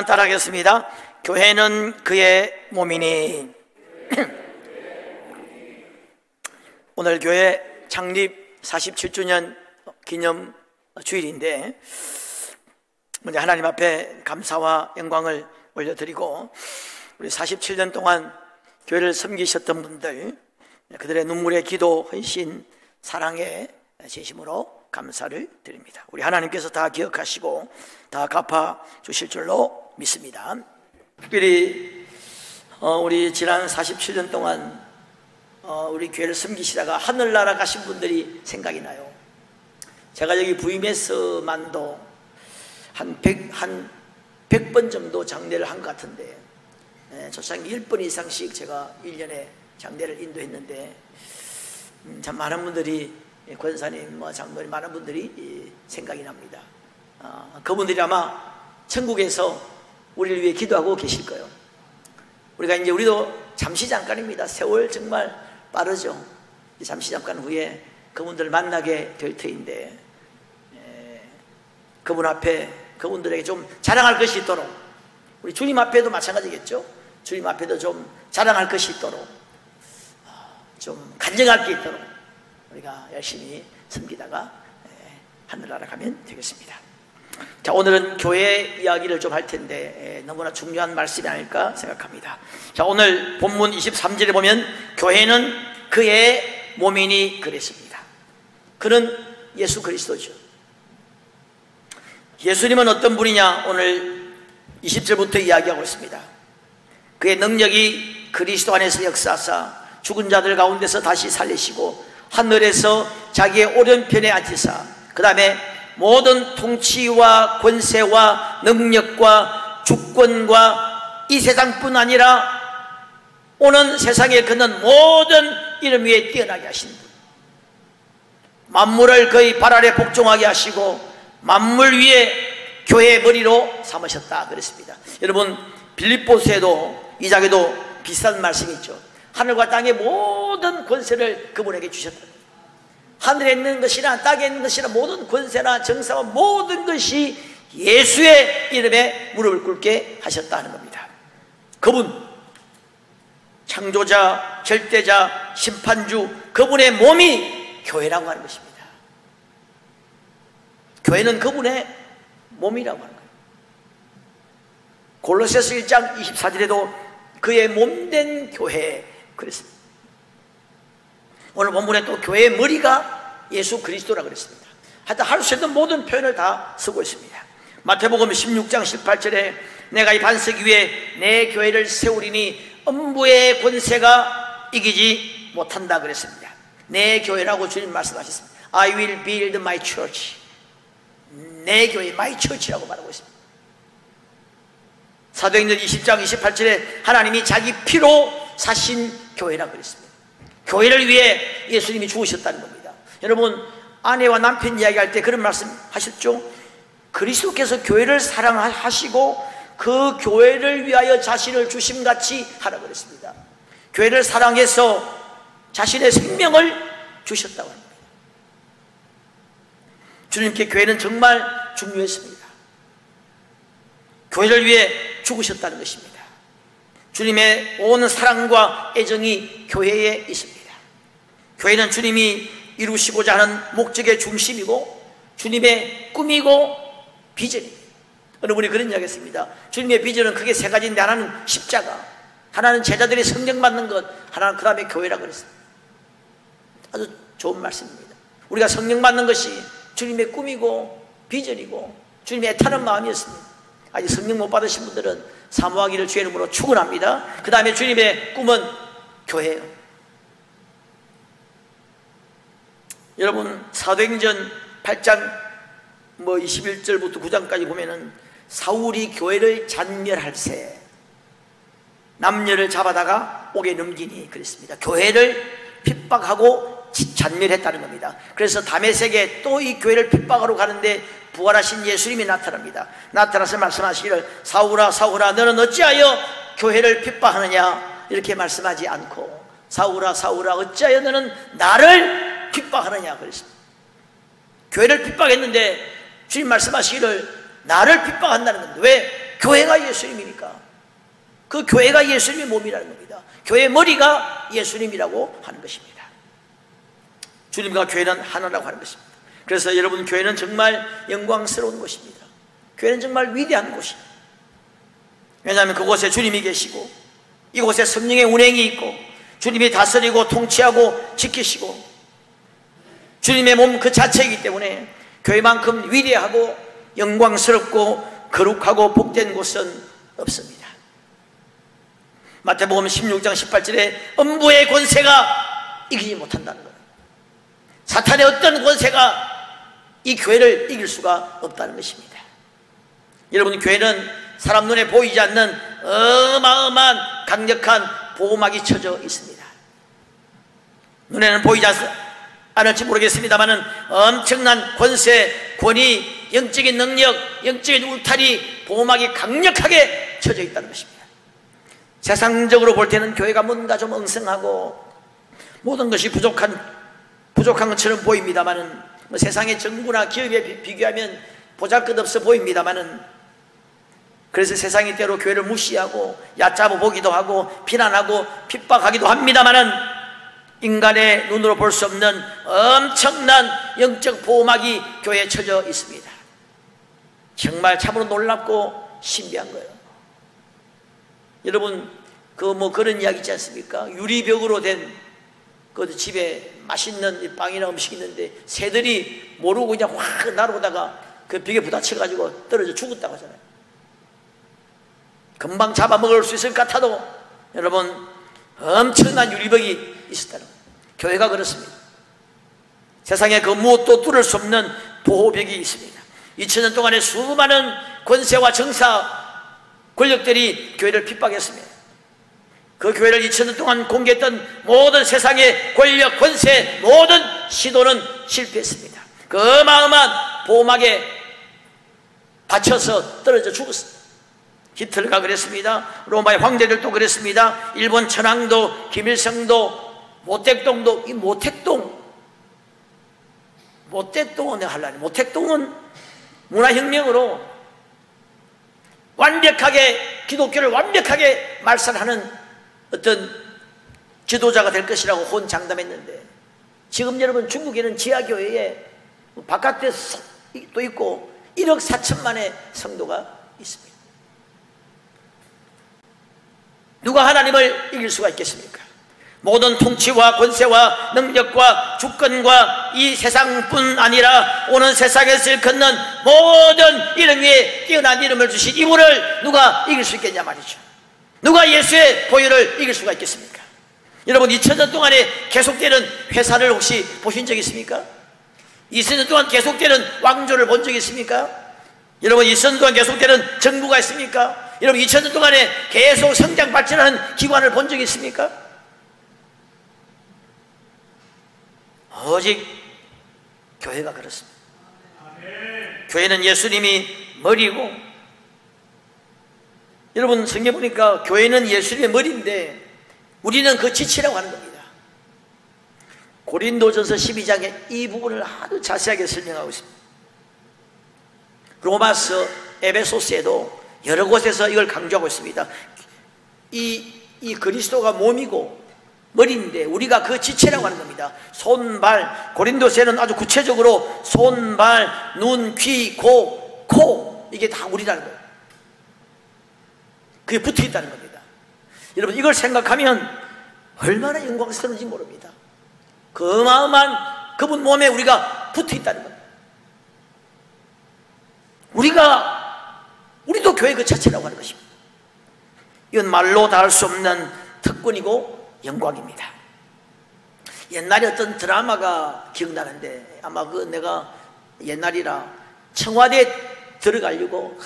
함께 따라하겠습니다. 교회는 그의 몸이니. 오늘 교회 창립 47주년 기념 주일인데, 먼저 하나님 앞에 감사와 영광을 올려드리고, 우리 47년 동안 교회를 섬기셨던 분들, 그들의 눈물의 기도, 헌신, 사랑의 진심으로 감사를 드립니다. 우리 하나님께서 다 기억하시고 다 갚아 주실 줄로 믿습니다. 특별히 우리 지난 47년 동안 우리 교회를 섬기시다가 하늘나라 가신 분들이 생각이 나요. 제가 여기 VMS만도 한 100번 정도 장례를 한 것 같은데, 조상이 10번 이상씩 제가 1년에 장례를 인도했는데, 참 많은 분들이, 권사님, 장로님, 많은 분들이 생각이 납니다. 그분들이 아마 천국에서 우리를 위해 기도하고 계실 거예요. 우리도 잠시 잠깐입니다. 세월 정말 빠르죠. 잠시 잠깐 후에 그분들을 만나게 될 터인데, 그분 앞에, 그분들에게 좀 자랑할 것이 있도록, 우리 주님 앞에도 마찬가지겠죠. 주님 앞에도 좀 자랑할 것이 있도록, 좀 간증할 게 있도록 우리가 열심히 섬기다가 하늘나라 가면 되겠습니다. 자, 오늘은 교회 이야기를 좀 할 텐데 너무나 중요한 말씀이 아닐까 생각합니다. 자, 오늘 본문 23절에 보면 교회는 그의 몸이니 그랬습니다. 그는 예수 그리스도죠. 예수님은 어떤 분이냐? 오늘 20절부터 이야기하고 있습니다. 그의 능력이 그리스도 안에서 역사하사 죽은 자들 가운데서 다시 살리시고 하늘에서 자기의 오른편에 앉히사 그 다음에 모든 통치와 권세와 능력과 주권과 이 세상뿐 아니라 오는 세상에 그는 모든 이름 위에 뛰어나게 하신 분, 만물을 그의 발 아래 복종하게 하시고 만물 위에 교회의 머리로 삼으셨다 그랬습니다. 여러분, 빌립보서에도 2장에도 비슷한 말씀이 있죠. 하늘과 땅의 모든 권세를 그분에게 주셨다. 하늘에 있는 것이나 땅에 있는 것이나 모든 권세나 정사와 모든 것이 예수의 이름에 무릎을 꿇게 하셨다는 겁니다. 그분, 창조자, 절대자, 심판주, 그분의 몸이 교회라고 하는 것입니다. 교회는 그분의 몸이라고 하는 거예요. 골로새서 1장 24절에도 그의 몸된 교회 그랬습니다. 오늘 본문에 또 교회의 머리가 예수 그리스도라고 그랬습니다. 하여튼 할 수 있는 모든 표현을 다 쓰고 있습니다. 마태복음 16장 18절에 내가 이 반석 위에 내 교회를 세우리니 음부의 권세가 이기지 못한다 그랬습니다. 내 교회라고 주님 말씀하셨습니다. I will build my church. 내 교회, my church라고 말하고 있습니다. 사도행전 20장 28절에 하나님이 자기 피로 사신 교회라고 그랬습니다. 교회를 위해 예수님이 죽으셨다는 겁니다. 여러분, 아내와 남편 이야기할 때 그런 말씀 하셨죠? 그리스도께서 교회를 사랑하시고 그 교회를 위하여 자신을 주심같이 하라고 그랬습니다. 교회를 사랑해서 자신의 생명을 주셨다고 합니다. 주님께 교회는 정말 중요했습니다. 교회를 위해 죽으셨다는 것입니다. 주님의 온 사랑과 애정이 교회에 있습니다. 교회는 주님이 이루시고자 하는 목적의 중심이고 주님의 꿈이고 비전입니다. 어느 분이 그런 이야기 했습니다. 주님의 비전은 크게 세 가지인데, 하나는 십자가, 하나는 제자들이 성령받는 것, 하나는 그 다음에 교회라고 그랬습니다. 아주 좋은 말씀입니다. 우리가 성령받는 것이 주님의 꿈이고 비전이고 주님의 애타는 마음이었습니다. 아직 성령 못 받으신 분들은 사모하기를 주의 이름으로 축원합니다. 그 다음에 주님의 꿈은 교회예요. 여러분, 사도행전 8장 21절부터 9장까지 보면은 사울이 교회를 잔멸할세 남녀를 잡아다가 옥에 넘기니 그랬습니다. 교회를 핍박하고 잔멸했다는 겁니다. 그래서 다메섹에 또 이 교회를 핍박하러 가는데 부활하신 예수님이 나타납니다. 나타나서 말씀하시기를 사울아 사울아 너는 어찌하여 교회를 핍박하느냐 이렇게 말씀하지 않고 사울아 사울아 어찌하여 너는 나를 핍박하느냐 그랬습니다. 교회를 핍박했는데 주님 말씀하시기를 나를 핍박한다는 겁니다. 왜? 교회가 예수님이니까 그 교회가 예수님의 몸이라는 겁니다. 교회의 머리가 예수님이라고 하는 것입니다. 주님과 교회는 하나라고 하는 것입니다. 그래서 여러분, 교회는 정말 영광스러운 곳입니다. 교회는 정말 위대한 곳입니다. 왜냐하면 그곳에 주님이 계시고 이곳에 성령의 운행이 있고 주님이 다스리고 통치하고 지키시고 주님의 몸 그 자체이기 때문에 교회만큼 위대하고 영광스럽고 거룩하고 복된 곳은 없습니다. 마태복음 16장 18절에 음부의 권세가 이기지 못한다는 거예요. 사탄의 어떤 권세가 이 교회를 이길 수가 없다는 것입니다. 여러분, 교회는 사람 눈에 보이지 않는 어마어마한 강력한 보호막이 쳐져 있습니다. 눈에는 보이지 않을지 모르겠습니다만 엄청난 권세, 권위, 영적인 능력, 영적인 울타리, 보호막이 강력하게 쳐져 있다는 것입니다. 세상적으로 볼 때는 교회가 뭔가 좀 엉성하고 모든 것이 부족한 것처럼 보입니다만 세상의 정부나 기업에 비교하면 보잘것없어 보입니다만 그래서 세상이 때로 교회를 무시하고 얕잡아 보기도 하고 비난하고 핍박하기도 합니다만 인간의 눈으로 볼 수 없는 엄청난 영적 보호막이 교회에 쳐져 있습니다. 정말 참으로 놀랍고 신비한 거예요. 여러분, 그런 이야기 있지 않습니까? 유리벽으로 된 그 집에 맛있는 빵이나 음식이 있는데 새들이 모르고 그냥 확 날아오다가 그 벽에 부딪혀가지고 떨어져 죽었다고 하잖아요. 금방 잡아먹을 수 있을 것 같아도 여러분, 엄청난 유리벽이 있었다는 거예요. 교회가 그렇습니다. 세상에 그 무엇도 뚫을 수 없는 보호벽이 있습니다. 2000년 동안에 수많은 권세와 정사 권력들이 교회를 핍박했습니다. 그 교회를 2000년 동안 공개했던 모든 세상의 권력, 권세, 모든 시도는 실패했습니다. 그 어마어마한 보호막에 받쳐서 떨어져 죽었습니다. 히틀러가 그랬습니다. 로마의 황제들도 그랬습니다. 일본 천황도, 김일성도, 모택동도. 이 모택동은 내가 하려니, 모택동은 문화혁명으로 완벽하게 기독교를 완벽하게 말살하는 어떤 지도자가 될 것이라고 혼장담했는데 지금 여러분, 중국에는 지하교회에 바깥에 또 있고 1억 4천만의 성도가 있습니다. 누가 하나님을 이길 수가 있겠습니까? 모든 통치와 권세와 능력과 주권과 이 세상뿐 아니라 오는 세상에서 일컫는 모든 이름 위에 뛰어난 이름을 주신 이분을 누가 이길 수 있겠냐 말이죠. 누가 예수의 보혈을 이길 수가 있겠습니까? 여러분, 2000년 동안에 계속되는 회사를 혹시 보신 적 있습니까? 2000년 동안 계속되는 왕조를 본 적 있습니까? 여러분, 2000년 동안 계속되는 정부가 있습니까? 여러분, 2000년 동안에 계속 성장 발전하는 기관을 본 적 있습니까? 오직 교회가 그렇습니다. 교회는 예수님이 머리고, 여러분, 성경 보니까 교회는 예수님의 머리인데 우리는 그 지체라고 하는 겁니다. 고린도전서 12장에 이 부분을 아주 자세하게 설명하고 있습니다. 로마서, 에베소서에도 여러 곳에서 이걸 강조하고 있습니다. 이 그리스도가 몸이고 머리인데 우리가 그 지체라고 하는 겁니다. 손, 발, 고린도서에는 아주 구체적으로 손, 발, 눈, 귀, 코, 이게 다 우리라는 거예요. 그게 붙어 있다는 겁니다. 여러분, 이걸 생각하면 얼마나 영광스러운지 모릅니다. 그 어마어마한 그분 몸에 우리가 붙어 있다는 겁니다. 우리도 교회 그 자체라고 하는 것입니다. 이건 말로 다 할 수 없는 특권이고 영광입니다. 옛날에 어떤 드라마가 기억나는데 아마 내가 옛날이라 청와대에 들어가려고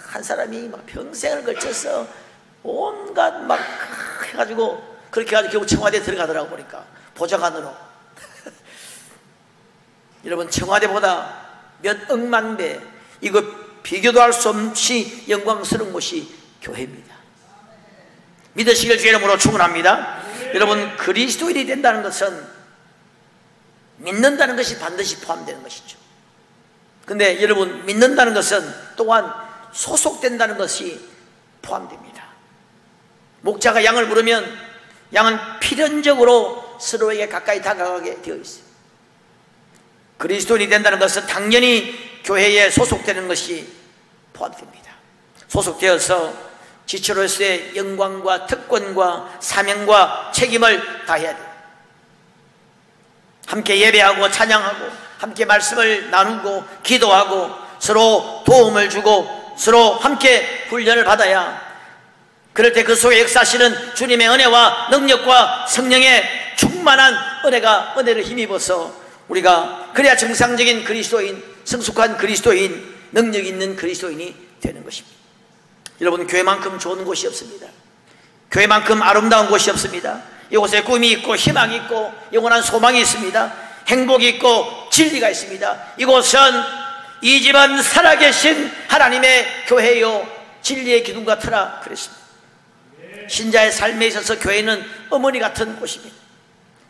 한 사람이 막 평생을 걸쳐서 온갖 막 해가지고 그렇게 해가지고 결국 청와대에 들어가더라고 보니까 보좌관으로. 여러분, 청와대보다 몇 억만 배 이거 비교도 할 수 없이 영광스러운 곳이 교회입니다. 믿으시길 주의 이름으로 축원합니다. 여러분, 그리스도인이 된다는 것은 믿는다는 것이 반드시 포함되는 것이죠. 근데 여러분, 믿는다는 것은 또한 소속된다는 것이 포함됩니다. 목자가 양을 부르면 양은 필연적으로 서로에게 가까이 다가가게 되어 있어요. 그리스도인이 된다는 것은 당연히 교회에 소속되는 것이 포함됩니다. 소속되어서 지체로서의 영광과 특권과 사명과 책임을 다해야 돼요. 함께 예배하고 찬양하고 함께 말씀을 나누고 기도하고 서로 도움을 주고 서로 함께 훈련을 받아야, 그럴 때 그 속에 역사하시는 주님의 은혜와 능력과 성령의 충만한 은혜를 힘입어서 우리가 그래야 정상적인 그리스도인, 성숙한 그리스도인, 능력 있는 그리스도인이 되는 것입니다. 여러분, 교회만큼 좋은 곳이 없습니다. 교회만큼 아름다운 곳이 없습니다. 이곳에 꿈이 있고 희망이 있고 영원한 소망이 있습니다. 행복이 있고 진리가 있습니다. 이곳은 이 집은 살아계신 하나님의 교회요 진리의 기둥 같으라 그랬습니다. 신자의 삶에 있어서 교회는 어머니 같은 곳입니다.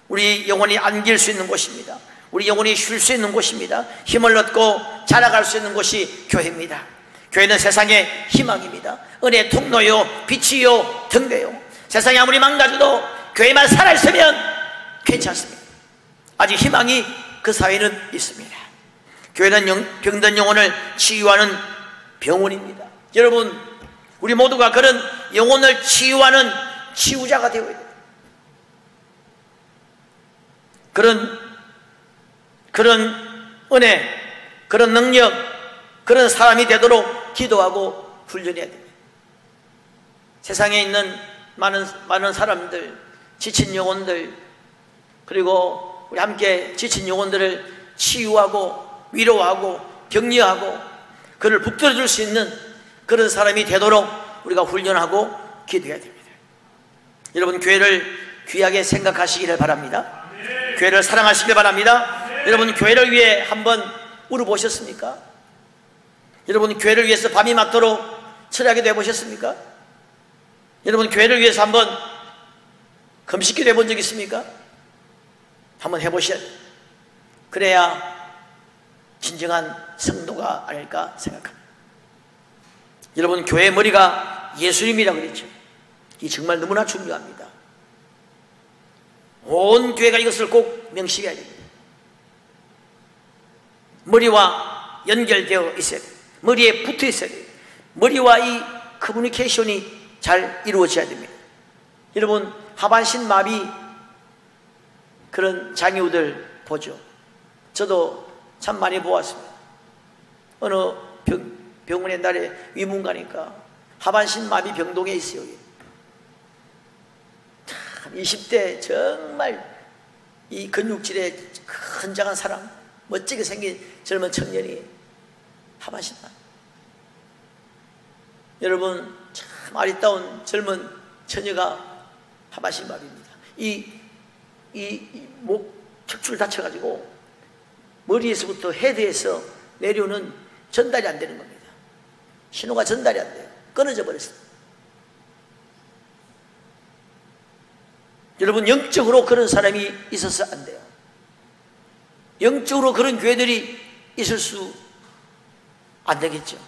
우리 영혼이 안길 수 있는 곳입니다. 우리 영혼이 쉴 수 있는 곳입니다. 힘을 얻고 자라갈 수 있는 곳이 교회입니다. 교회는 세상의 희망입니다. 은혜의 통로요 빛이요 등대요. 세상이 아무리 망가져도 교회만 살아있으면 괜찮습니다. 아직 희망이 그 사회는 있습니다. 교회는 병든 영혼을 치유하는 병원입니다. 여러분, 우리 모두가 그런 영혼을 치유하는 치유자가 되어야 돼요. 그런 은혜, 그런 능력, 그런 사람이 되도록 기도하고 훈련해야 됩니다. 세상에 있는 많은 사람들, 지친 영혼들, 그리고 우리 함께 지친 영혼들을 치유하고 위로하고 격려하고 그를 붙들어줄 수 있는 그런 사람이 되도록 우리가 훈련하고 기도해야 됩니다. 여러분, 교회를 귀하게 생각하시기를 바랍니다. 교회를 사랑하시길 바랍니다. 여러분, 교회를 위해 한번 울어보셨습니까? 여러분, 교회를 위해서 밤이 맞도록 철야하게 되어보셨습니까? 여러분, 교회를 위해서 한번 금식기도 해본 적 있습니까? 한번 해보셔야 돼요. 그래야 진정한 성도가 아닐까 생각합니다. 여러분, 교회의 머리가 예수님이라고 그랬죠. 이 정말 너무나 중요합니다. 온 교회가 이것을 꼭 명심해야 됩니다. 머리와 연결되어 있어야 돼요. 머리에 붙어 있어야 돼요. 머리와 이 커뮤니케이션이 잘 이루어져야 됩니다. 여러분, 하반신 마비 그런 장애우들 보죠. 저도 참 많이 보았습니다. 어느 병원에 날에 위문 가니까 하반신 마비 병동에 있어요. 참 20대 정말 이 근육질의 건장한 사람, 멋지게 생긴 젊은 청년이 하반신 마비. 여러분, 참 아리따운 젊은 처녀가 하반신 마비입니다. 목 척추를 다쳐가지고 머리에서부터 헤드에서 내려오는 전달이 안 되는 겁니다. 신호가 전달이 안 돼요. 끊어져 버렸어요. 여러분, 영적으로 그런 사람이 있어서 안 돼요. 영적으로 그런 교회들이 있을 수 안 되겠죠.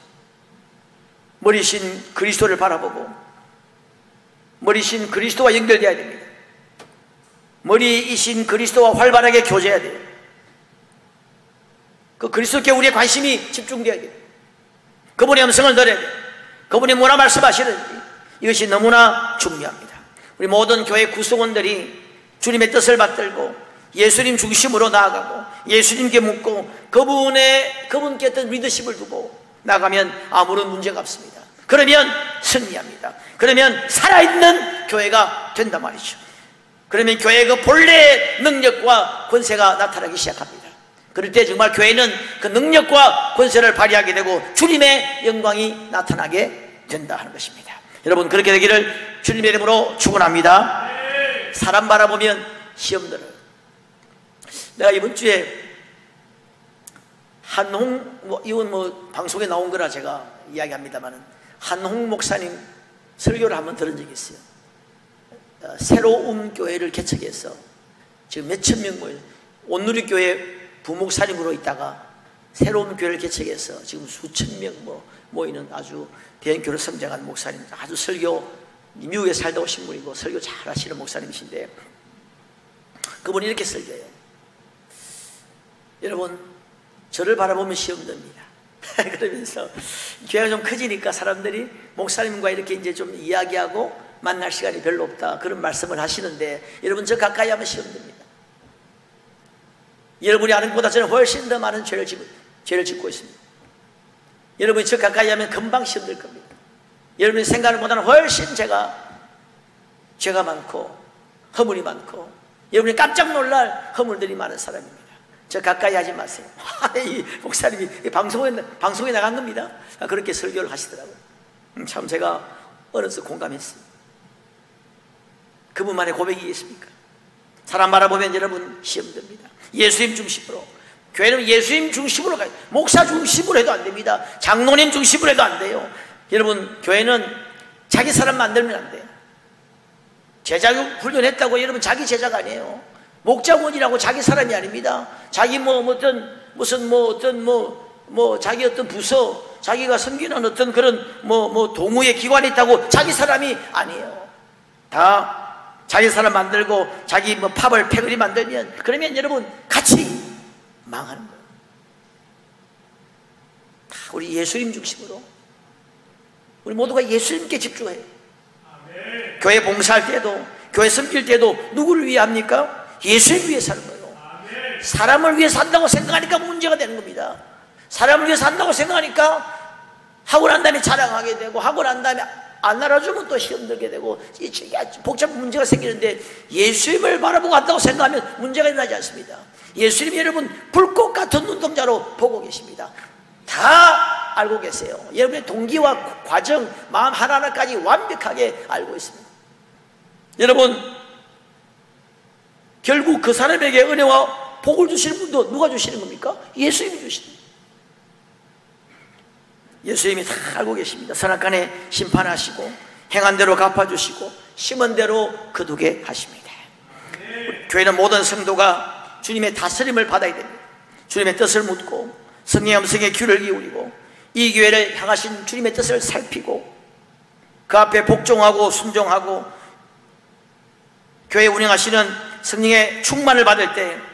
머리신 그리스도를 바라보고 머리신 그리스도와 연결되어야 됩니다. 머리이신 그리스도와 활발하게 교제해야 돼요. 그 그리스도께 우리의 관심이 집중되어야 돼요. 그분의 음성을 들어야 돼요. 그분이 뭐라 말씀하시는지, 이것이 너무나 중요합니다. 우리 모든 교회 구성원들이 주님의 뜻을 받들고 예수님 중심으로 나아가고 예수님께 묻고 그분께 어떤 리더십을 두고 나가면 아무런 문제가 없습니다. 그러면 승리합니다. 그러면 살아있는 교회가 된단 말이죠. 그러면 교회의 그 본래의 능력과 권세가 나타나기 시작합니다. 그럴 때 정말 교회는 그 능력과 권세를 발휘하게 되고 주님의 영광이 나타나게 된다 하는 것입니다. 여러분, 그렇게 되기를 주님의 이름으로 축원합니다. 사람 바라보면 시험 들어요. 내가 이번 주에 이건 방송에 나온 거라 제가 이야기합니다만, 한홍 목사님 설교를 한번 들은 적이 있어요. 새로운 교회를 개척해서 지금 몇천 명 모여 온누리교회 부목사님으로 있다가 새로운 교회를 개척해서 지금 수천 명 모이는 아주 대형교회를 성장한 목사님, 아주 설교, 미국에 살다 오신 분이고 설교 잘 하시는 목사님이신데, 그분이 이렇게 설교해요. 여러분, 저를 바라보면 시험 듭니다. 그러면서 교회가 좀 커지니까 사람들이 목사님과 이렇게 이제 좀 이야기하고 만날 시간이 별로 없다, 그런 말씀을 하시는데, 여러분, 저 가까이 하면 시험 듭니다. 여러분이 아는 것보다 저는 훨씬 더 많은 죄를 짓고 있습니다. 여러분이 저 가까이 하면 금방 시험 들 겁니다. 여러분이 생각하는 것보다는 훨씬 죄가 많고 허물이 많고 여러분이 깜짝 놀랄 허물들이 많은 사람입니다. 저 가까이 하지 마세요. 이 목사님이 방송에 나간 겁니다. 그렇게 설교를 하시더라고요. 참 제가 어느새 공감했습니다. 그분만의 고백이겠습니까? 사람 바라보면 여러분 시험 듭니다. 예수님 중심으로, 교회는 예수님 중심으로 가요. 목사 중심으로 해도 안 됩니다. 장로님 중심으로 해도 안 돼요. 여러분, 교회는 자기 사람 만들면 안 돼요. 제자 훈련했다고 여러분 자기 제자가 아니에요. 목자원이라고 자기 사람이 아닙니다. 자기 자기 어떤 부서, 자기가 섬기는 어떤 그런 동호회 기관이 있다고 자기 사람이 아니에요. 다 자기 사람 만들고 자기 팝을 패거리 만들면, 그러면 여러분 같이 망하는 거예요. 다 우리 예수님 중심으로, 우리 모두가 예수님께 집중해요. 아멘. 교회 봉사할 때도, 교회 섬길 때도 누구를 위해 합니까? 예수를 위해 사는 거예요. 아멘. 사람을 위해 산다고 생각하니까 문제가 되는 겁니다. 사람을 위해 산다고 생각하니까 하고 난 다음에 자랑하게 되고, 하고 난 다음에 안 알아주면 또 시험 들게 되고 복잡한 문제가 생기는데, 예수님을 바라보고 한다고 생각하면 문제가 일어나지 않습니다. 예수님이 여러분 불꽃 같은 눈동자로 보고 계십니다. 다 알고 계세요. 여러분의 동기와 과정, 마음 하나하나까지 완벽하게 알고 있습니다. 여러분, 결국 그 사람에게 은혜와 복을 주시는 분도 누가 주시는 겁니까? 예수님이 주시는 겁니다. 예수님이 다 알고 계십니다. 선악간에 심판하시고 행한 대로 갚아주시고 심은 대로 거두게 하십니다. 교회는 모든 성도가 주님의 다스림을 받아야 됩니다. 주님의 뜻을 묻고 성령의 음성에 귀를 기울이고 이 교회를 향하신 주님의 뜻을 살피고 그 앞에 복종하고 순종하고 교회 운영하시는 성령의 충만을 받을 때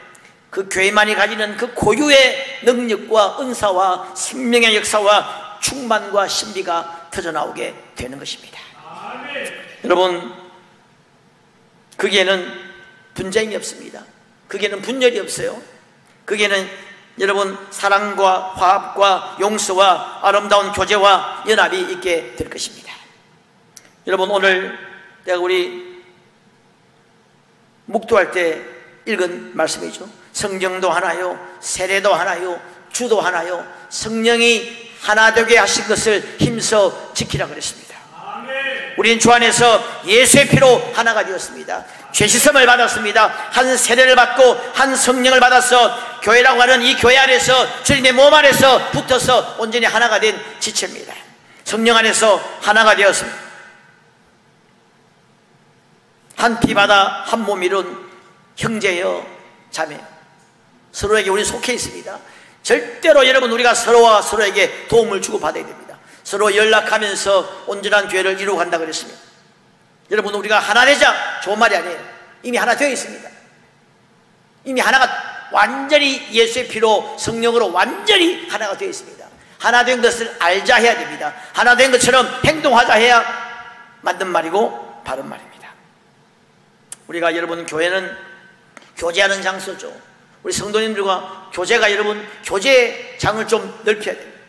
그 교회만이 가지는 그 고유의 능력과 은사와 생명의 역사와 충만과 신비가 터져나오게 되는 것입니다. 아멘. 여러분, 거기에는 분쟁이 없습니다. 거기에는 분열이 없어요. 거기에는 여러분 사랑과 화합과 용서와 아름다운 교제와 연합이 있게 될 것입니다. 여러분, 오늘 내가 우리 묵도할 때 읽은 말씀이죠. 성경도 하나요, 세례도 하나요, 주도 하나요, 성령이 하나 되게 하신 것을 힘써 지키라 그랬습니다. 우리는 주 안에서 예수의 피로 하나가 되었습니다. 죄 씻음을 받았습니다. 한 세례를 받고 한 성령을 받아서 교회라고 하는 이 교회 안에서 주님의 몸 안에서 붙어서 온전히 하나가 된 지체입니다. 성령 안에서 하나가 되었습니다. 한 피바다 한 몸 이룬 형제여 자매, 서로에게 우리 속해 있습니다. 절대로 여러분 우리가 서로와 서로에게 도움을 주고받아야 됩니다. 서로 연락하면서 온전한 교회를 이루어간다 그랬습니다. 여러분, 우리가 하나 되자 좋은 말이 아니에요. 이미 하나 되어 있습니다. 이미 하나가 완전히 예수의 피로 성령으로 완전히 하나가 되어 있습니다. 하나 된 것을 알자 해야 됩니다. 하나 된 것처럼 행동하자 해야 맞는 말이고 바른 말입니다. 우리가 여러분 교회는 교제하는 장소죠. 우리 성도님들과 교제가 여러분 교제장을 좀 넓혀야 됩니다.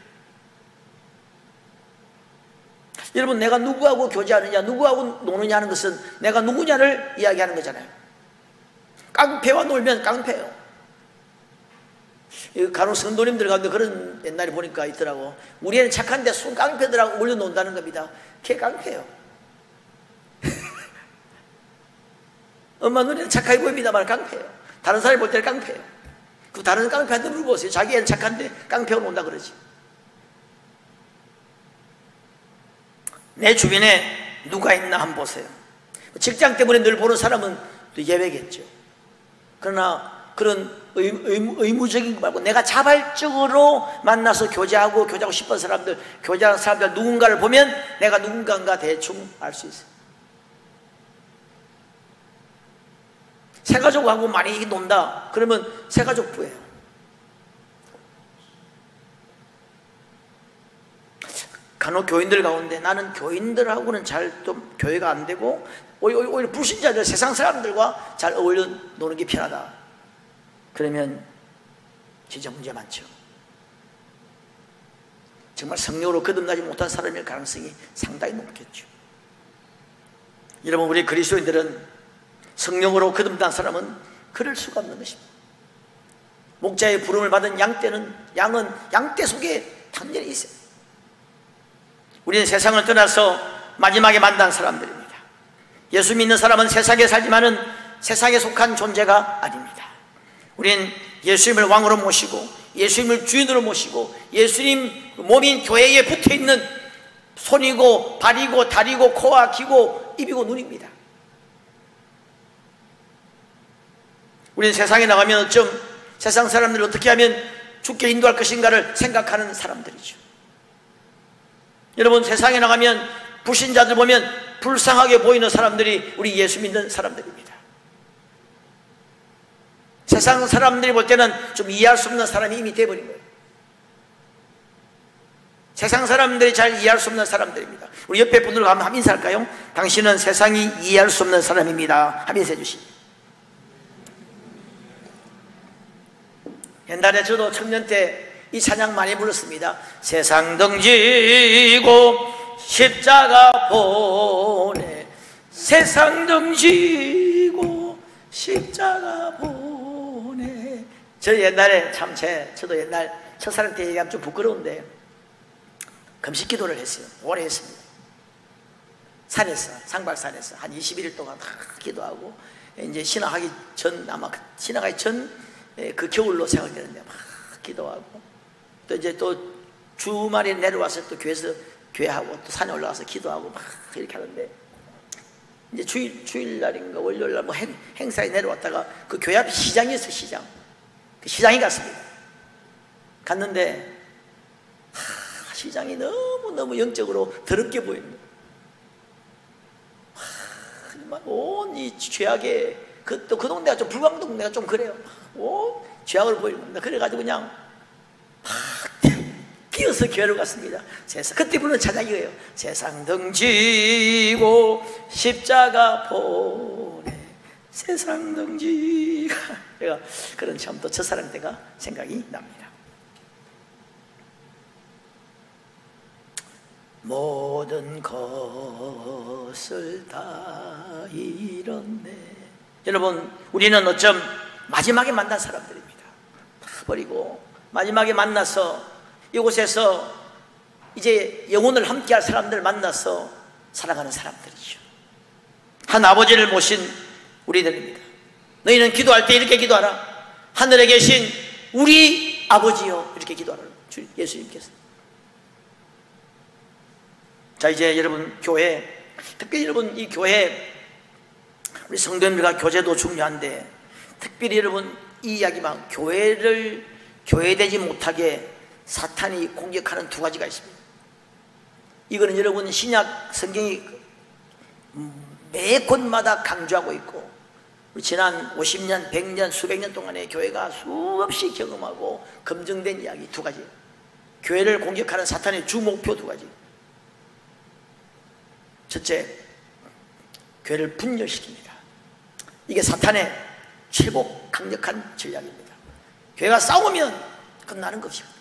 여러분, 내가 누구하고 교제하느냐, 누구하고 노느냐 하는 것은 내가 누구냐를 이야기하는 거잖아요. 깡패와 놀면 깡패예요. 간혹 성도님들 가운데 그런 옛날에 보니까 있더라고. 우리 애는 착한데 순 깡패들하고 올려놓는다는 겁니다. 걔 깡패예요. 엄마 눈에는 착하게 보입니다만 깡패예요. 다른 사람이 볼 때는 깡패예요. 그 다른 깡패한테 물어보세요. 자기 애는 착한데 깡패가 논다 그러지. 내 주변에 누가 있나 한번 보세요. 직장 때문에 늘 보는 사람은 또 예외겠죠. 그러나 그런 의무적인 거 말고 내가 자발적으로 만나서 교제하고 싶은 사람들, 교제하는 사람들 누군가를 보면 내가 누군가인가 대충 알 수 있어요. 새가족하고 많이 논다 그러면 새가족부예요. 간혹 교인들 가운데 나는 교인들하고는 잘 좀 교회가 안 되고 오히려 불신자들, 세상 사람들과 잘 어울려 노는 게 편하다. 그러면 진짜 문제 많죠. 정말 성령으로 거듭나지 못한 사람일 가능성이 상당히 높겠죠. 여러분, 우리 그리스도인들은 성령으로 거듭난 사람은 그럴 수가 없는 것입니다. 목자의 부름을 받은 양은 양떼 속에 당연히 있어요. 우리는 세상을 떠나서 마지막에 만난 사람들입니다. 예수 믿는 사람은 세상에 살지만은 세상에 속한 존재가 아닙니다. 우리는 예수님을 왕으로 모시고 예수님을 주인으로 모시고 예수님 몸인 교회에 붙어있는 손이고 발이고 다리고 코와 귀고 입이고 눈입니다. 우리는 세상에 나가면 어쩜 세상 사람들을 어떻게 하면 죽게 인도할 것인가를 생각하는 사람들이죠. 여러분, 세상에 나가면 불신자들 보면 불쌍하게 보이는 사람들이 우리 예수 믿는 사람들입니다. 세상 사람들이 볼 때는 좀 이해할 수 없는 사람이 이미 돼버린 거예요. 세상 사람들이 잘 이해할 수 없는 사람들입니다. 우리 옆에 분들과 한번 인사할까요? 당신은 세상이 이해할 수 없는 사람입니다. 한번 인사해 주시죠. 옛날에 저도 청년 때 이 찬양 많이 불렀습니다. 세상 등지고 십자가 보내, 세상 등지고 십자가 보내. 저 옛날에 저도 옛날 첫사랑 때 얘기하면 좀 부끄러운데 금식 기도를 했어요. 오래 했습니다. 상박산에서 한 21일 동안 다 기도하고, 이제 신앙하기 전, 아마 신앙하기 전 그 겨울로 생각되는데 막 기도하고, 또 이제 또 주말에 내려와서 또 교회하고 또 산에 올라가서 기도하고 막 이렇게 하는데, 이제 주일날인가 월요일날 뭐 행사에 내려왔다가 그 교회 앞에 시장이 있어요. 시장. 그 시장에 갔습니다. 갔는데 시장이 너무너무 영적으로 더럽게 보입니다. 온 이 죄악에, 또 그 동네가 좀 불광동 동네가 좀 그래요. 온 죄악을 보이는 겁니다. 그래가지고 그냥 막 뛰어서 교회로 갔습니다. 그때 부르는 찬양이에요. 세상 등지고 십자가 보내, 세상 등지가. 제가 그런 참 또 첫사랑 때가 생각이 납니다. 모든 것을 다 잃었네. 여러분, 우리는 어쩜 마지막에 만난 사람들입니다. 다 버리고 마지막에 만나서 이곳에서 이제 영혼을 함께할 사람들을 만나서 살아가는 사람들이죠. 한 아버지를 모신 우리들입니다. 너희는 기도할 때 이렇게 기도하라. 하늘에 계신 우리 아버지요, 이렇게 기도하라. 예수님께서. 자, 이제 여러분, 교회, 특별히 여러분 이 교회, 우리 성도님들과 교제도 중요한데, 특별히 여러분 이 이야기만, 교회를 교회되지 못하게 사탄이 공격하는 두 가지가 있습니다. 이거는 여러분 신약 성경이 매 곳마다 강조하고 있고, 우리 지난 50년, 100년, 수백 년 동안에 교회가 수없이 경험하고 검증된 이야기 두 가지. 교회를 공격하는 사탄의 주 목표 두 가지. 첫째, 교회를 분열시킵니다. 이게 사탄의 최고 강력한 전략입니다. 교회가 싸우면 끝나는 것입니다.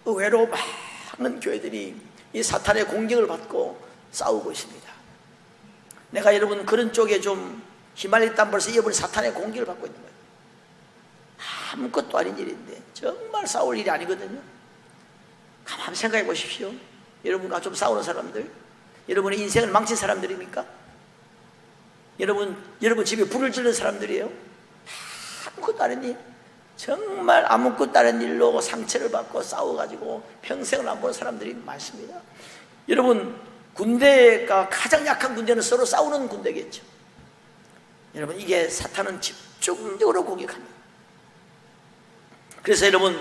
의외로 많은 교회들이 이 사탄의 공격을 받고 싸우고 있습니다. 내가 여러분 그런 쪽에 좀 휘말렸다면 벌써 이어버린 사탄의 공격을 받고 있는 거예요. 아무것도 아닌 일인데 정말 싸울 일이 아니거든요. 가만히 생각해 보십시오. 여러분과 좀 싸우는 사람들, 여러분의 인생을 망친 사람들입니까? 여러분 집에 불을 지른 사람들이에요? 아무것도 아닌 일, 정말 아무것도 아닌 일로 상처를 받고 싸워가지고 평생을 안 보는 사람들이 많습니다. 여러분, 군대가 가장 약한 군대는 서로 싸우는 군대겠죠. 여러분, 이게 사탄은 집중적으로 공격합니다. 그래서 여러분,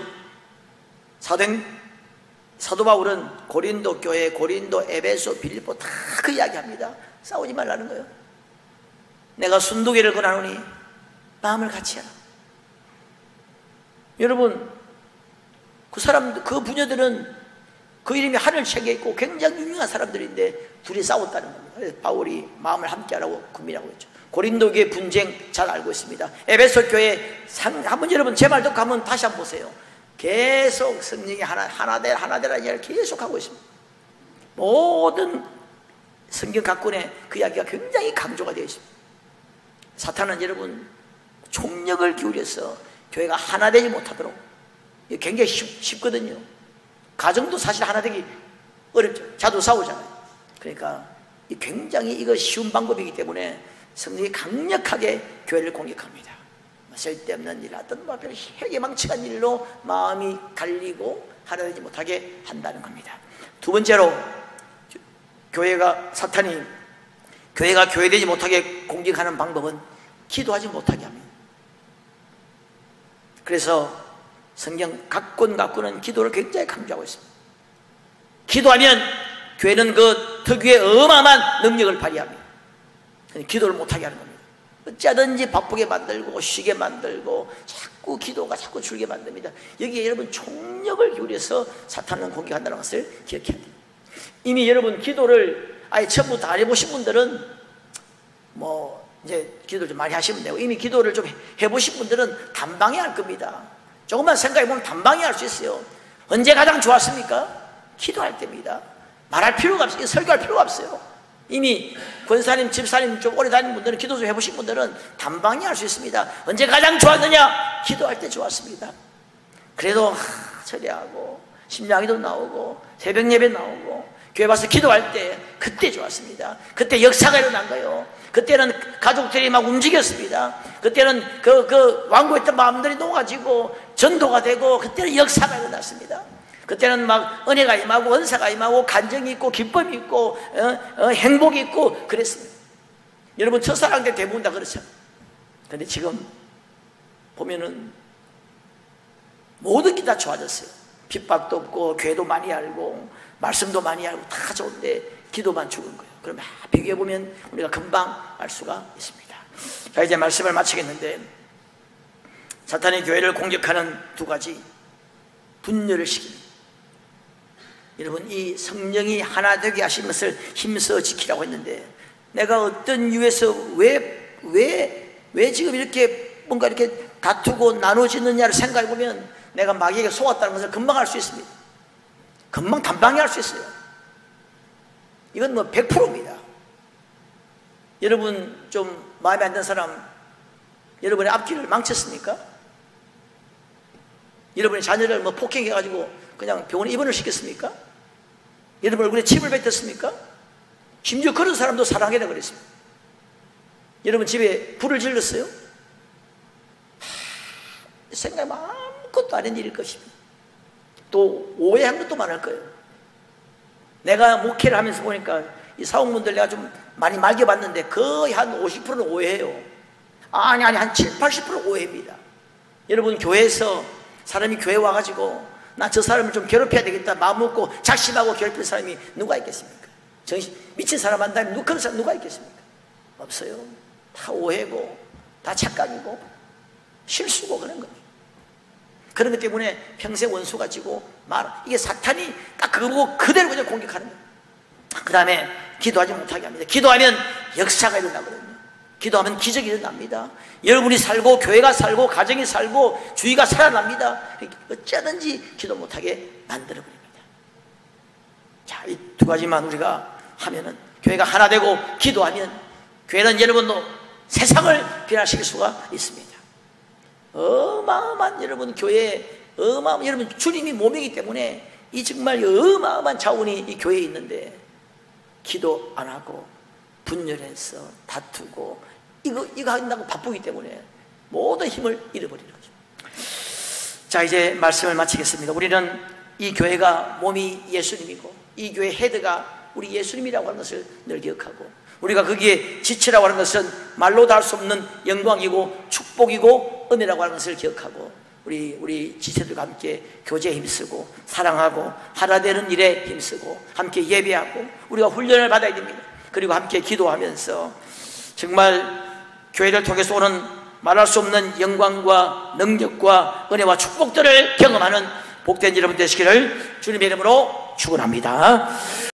사도 바울은 고린도 교회, 고린도, 에베소, 빌립보 다 그 이야기합니다. 싸우지 말라는 거예요. 내가 순두개를 권하노니 마음을 같이 하라. 여러분, 그 사람, 그 부녀들은 그 이름이 하늘책에 있고 굉장히 유명한 사람들인데 둘이 싸웠다는 겁니다. 그래서 바울이 마음을 함께 하라고 금이라고 했죠. 고린도 교회 분쟁 잘 알고 있습니다. 에베소 교회 한번 여러분 제 말 듣고 한번 다시 한번 보세요. 계속 성령이 하나되라 이야기를 계속 하고 있습니다. 모든 성경 각권에 그 이야기가 굉장히 강조가 되어 있습니다. 사탄은 여러분 총력을 기울여서 교회가 하나 되지 못하도록, 이게 굉장히 쉽거든요. 가정도 사실 하나 되기 어렵죠. 자도 싸우잖아요. 그러니까 굉장히 이거 쉬운 방법이기 때문에 성령이 강력하게 교회를 공격합니다. 쓸데없는 일, 어떤 회개망측한 일로 마음이 갈리고 하나 되지 못하게 한다는 겁니다. 두 번째로, 사탄이 교회가 교회되지 못하게 공격하는 방법은 기도하지 못하게 합니다. 그래서 성경 각권은 기도를 굉장히 강조하고 있습니다. 기도하면 교회는 그 특유의 어마어마한 능력을 발휘합니다. 기도를 못하게 하는 겁니다. 어쩌든지 바쁘게 만들고 쉬게 만들고 자꾸 기도가 자꾸 줄게 만듭니다. 여기에 여러분 총력을 기울여서 사탄은 공격한다는 것을 기억해야 됩니다. 이미 여러분 기도를 아예 처음부터 안 해보신 분들은 뭐 이제 기도를 좀 많이 하시면 되고, 이미 기도를 좀 해보신 분들은 단방에 할 겁니다. 조금만 생각해보면 단방에 할 수 있어요. 언제 가장 좋았습니까? 기도할 때입니다. 말할 필요가 없어요. 설교할 필요가 없어요. 이미 권사님, 집사님 좀 오래 다니는 분들은, 기도 좀 해보신 분들은 단방에 할 수 있습니다. 언제 가장 좋았느냐? 기도할 때 좋았습니다. 그래도 처리하고 심야기도 나오고 새벽 예배 나오고 교회 와서 기도할 때 그때 좋았습니다. 그때 역사가 일어난 거예요. 그때는 가족들이 막 움직였습니다. 그때는 그 완고했던 마음들이 녹아지고 전도가 되고, 그때는 역사가 일어났습니다. 그때는 막 은혜가 임하고 은사가 임하고 간정이 있고 기쁨이 있고 행복이 있고 그랬습니다. 여러분 첫사랑들 대부분 다 그렇죠. 그런데 지금 보면은 모든 게 다 좋아졌어요. 핍박도 없고 교회도 많이 알고 말씀도 많이 알고 다 좋은데 기도만 죽은 거예요. 그러면 비교해보면 우리가 금방 알 수가 있습니다. 자, 이제 말씀을 마치겠는데, 사탄이 교회를 공격하는 두 가지, 분열을 시킵니다. 여러분, 이 성령이 하나 되게 하신 것을 힘써 지키라고 했는데, 내가 어떤 이유에서 왜 지금 이렇게 뭔가 이렇게 다투고 나눠지느냐를 생각해보면 내가 마귀에게 속았다는 것을 금방 알 수 있습니다. 금방 단방에 할 수 있어요. 이건 뭐 100%입니다. 여러분 좀 마음에 안 드는 사람, 여러분의 앞길을 망쳤습니까? 여러분의 자녀를 뭐 폭행해가지고 그냥 병원에 입원을 시켰습니까? 여러분 얼굴에 침을 뱉었습니까? 심지어 그런 사람도 사랑해라 그랬습니다. 여러분 집에 불을 질렀어요? 생각하면 아무것도 아닌 일일 것입니다. 또 오해한 것도 많을 거예요. 내가 목회를 하면서 보니까 이 사원분들 내가 좀 많이 말겨봤는데 거의 한 50%는 오해해요. 아니 한 70, 80% 오해입니다. 여러분 교회에서 사람이 교회 와가지고 나 저 사람을 좀 괴롭혀야 되겠다 마음 먹고 작심하고 괴롭히는 사람이 누가 있겠습니까? 정신 미친 사람 한다면 그런 사람 누가 있겠습니까? 없어요. 다 오해고 다 착각이고 실수고 그런 겁니다. 그런 것 때문에 평생 원수가 지고 이게 사탄이 딱 그거 보고 그대로 그냥 공격하는 거예요. 그 다음에 기도하지 못하게 합니다. 기도하면 역사가 일어나거든요. 기도하면 기적이 일어납니다. 여러분이 살고 교회가 살고 가정이 살고 주위가 살아납니다. 어쩌든지 기도 못하게 만들어버립니다. 자, 이 두 가지만 우리가 하면은, 교회가 하나 되고 기도하면 교회는 여러분도 세상을 변화시킬 수가 있습니다. 어마어마한 여러분 교회에 여러분 주님이 몸이기 때문에 이 정말 어마어마한 자원이 이 교회에 있는데 기도 안 하고 분열해서 다투고 이거 한다고 바쁘기 때문에 모든 힘을 잃어버리는 거죠. 자, 이제 말씀을 마치겠습니다. 우리는 이 교회가 몸이 예수님이고 이 교회 헤드가 우리 예수님이라고 하는 것을 늘 기억하고, 우리가 거기에 지체라고 하는 것은 말로 다 할 수 없는 영광이고 축복이고 은혜라고 하는 것을 기억하고, 우리 지체들과 함께 교제에 힘쓰고 사랑하고 하나 되는 일에 힘쓰고 함께 예배하고 우리가 훈련을 받아야 됩니다. 그리고 함께 기도하면서 정말 교회를 통해서 오는 말할 수 없는 영광과 능력과 은혜와 축복들을 경험하는 복된 여러분 되시기를 주님의 이름으로 축원합니다.